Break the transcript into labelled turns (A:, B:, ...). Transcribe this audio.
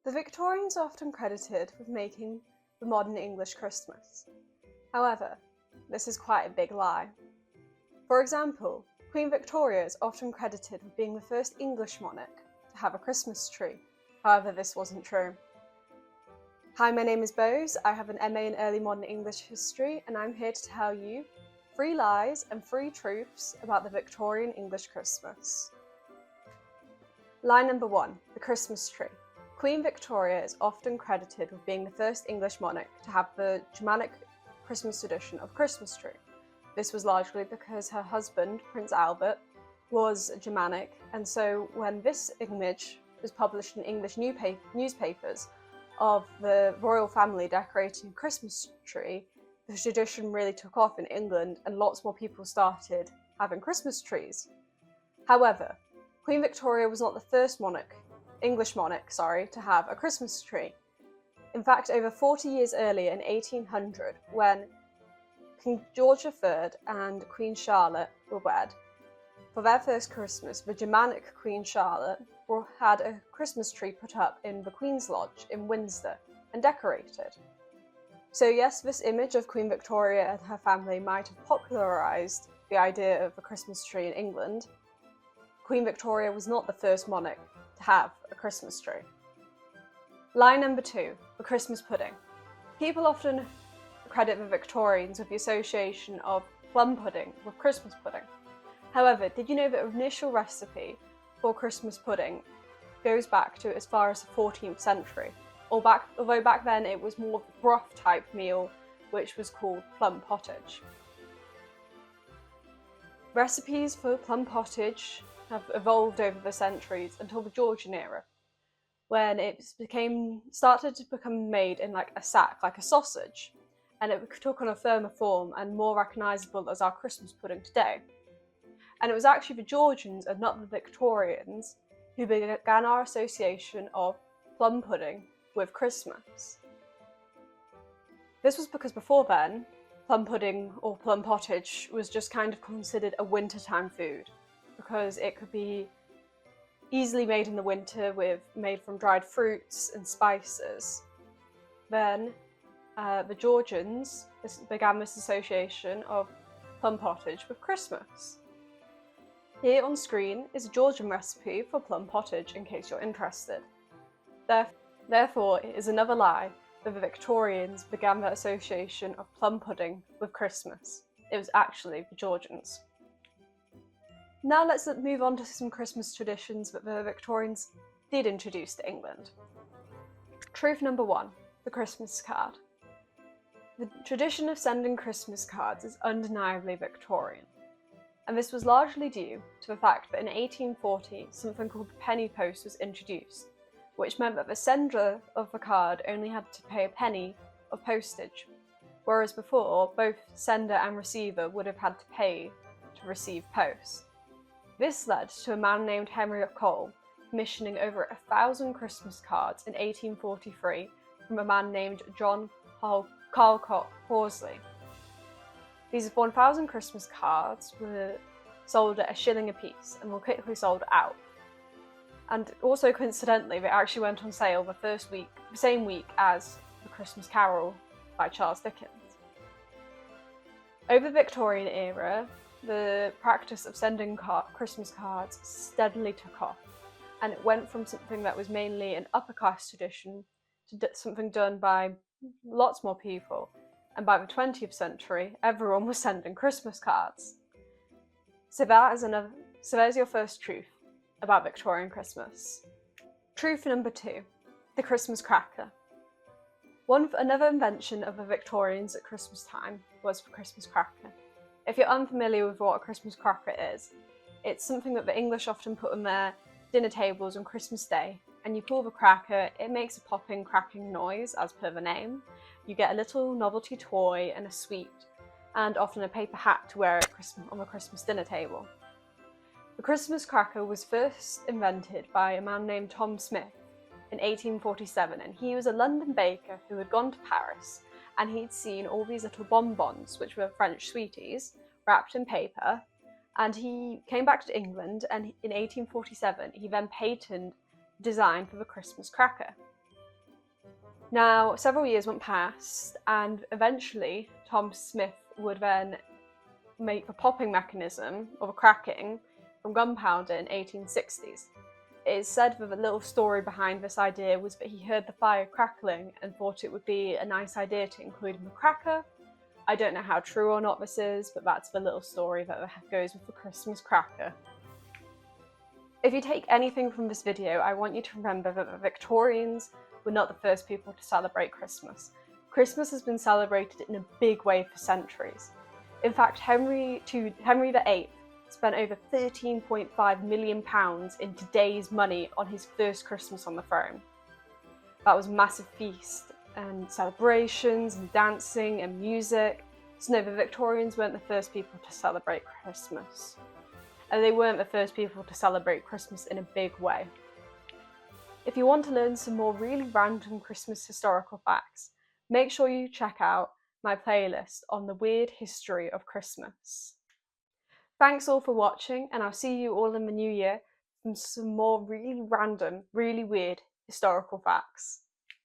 A: The Victorians are often credited with making the modern English Christmas. However, this is quite a big lie. For example, Queen Victoria is often credited with being the first English monarch to have a Christmas tree. However, this wasn't true. Hi, my name is Bose. I have an MA in Early Modern English History, and I'm here to tell you 3 lies and 3 truths about the Victorian English Christmas. Lie number 1, the Christmas tree. Queen Victoria is often credited with being the first English monarch to have the Germanic Christmas tradition of Christmas tree. This was largely because her husband, Prince Albert, was Germanic, and so when this image was published in English newspapers of the royal family decorating a Christmas tree, the tradition really took off in England and lots more people started having Christmas trees. However, Queen Victoria was not the first English monarch, to have a Christmas tree. In fact, over 40 years earlier in 1800, when King George III and Queen Charlotte were wed, for their first Christmas, the Germanic Queen Charlotte had a Christmas tree put up in the Queen's Lodge in Windsor and decorated. So yes, this image of Queen Victoria and her family might have popularised the idea of a Christmas tree in England. Queen Victoria was not the first monarch to have a Christmas tree. Lie number 2, the Christmas pudding. People often credit the Victorians with the association of plum pudding with Christmas pudding. However, did you know that the initial recipe for Christmas pudding goes back to as far as the 14th century? Although back then it was more of a broth type meal, which was called plum pottage. Recipes for plum pottage have evolved over the centuries until the Georgian era, when it started to become made in like a sack, like a sausage, and it took on a firmer form and more recognisable as our Christmas pudding today. And it was actually the Georgians and not the Victorians who began our association of plum pudding with Christmas. This was because before then, plum pudding or plum pottage was just kind of considered a wintertime food, because it could be easily made in the winter made from dried fruits and spices. Then the Georgians began this association of plum pottage with Christmas. Here on screen is a Georgian recipe for plum pottage in case you're interested. Therefore, it is another lie that the Victorians began their association of plum pudding with Christmas. It was actually the Georgians. Now let's move on to some Christmas traditions that the Victorians did introduce to England. Truth number 1, the Christmas card. The tradition of sending Christmas cards is undeniably Victorian, and this was largely due to the fact that in 1840 something called the penny post was introduced, which meant that the sender of the card only had to pay a penny of postage, whereas before both sender and receiver would have had to pay to receive post. This led to a man named Henry Cole commissioning over 1,000 Christmas cards in 1843 from a man named John Callcott Horsley. These 1,000 Christmas cards were sold at $1 a piece and were quickly sold out. And also coincidentally, they actually went on sale the same week as The Christmas Carol by Charles Dickens. Over the Victorian era, the practice of sending Christmas cards steadily took off, and it went from something that was mainly an upper class tradition to something done by lots more people, and by the 20th century, everyone was sending Christmas cards. So there's your first truth about Victorian Christmas. Truth number 2, the Christmas cracker. Another invention of the Victorians at Christmas time was the Christmas cracker. If you're unfamiliar with what a Christmas cracker is, it's something that the English often put on their dinner tables on Christmas Day, and you pull the cracker, it makes a popping, cracking noise as per the name. You get a little novelty toy and a sweet, and often a paper hat to wear on the Christmas dinner table. The Christmas cracker was first invented by a man named Tom Smith in 1847, and he was a London baker who had gone to Paris, and he'd seen all these little bonbons, which were French sweeties, wrapped in paper, and he came back to England, and in 1847 he then patented design for the Christmas cracker. Now, several years went past, and eventually Tom Smith would then make the popping mechanism, or the cracking, from gunpowder in 1860s. It is said that the little story behind this idea was that he heard the fire crackling and thought it would be a nice idea to include in the cracker. I don't know how true or not this is, but that's the little story that goes with the Christmas cracker. If you take anything from this video, I want you to remember that the Victorians were not the first people to celebrate Christmas. Christmas has been celebrated in a big way for centuries. In fact, Henry VIII spent over £13.5 million in today's money on his first Christmas on the throne. That was a massive feast and celebrations and dancing and music. So no, the Victorians weren't the first people to celebrate Christmas. And they weren't the first people to celebrate Christmas in a big way. If you want to learn some more really random Christmas historical facts, make sure you check out my playlist on the weird history of Christmas. Thanks all for watching, and I'll see you all in the new year from some more really random, really weird historical facts.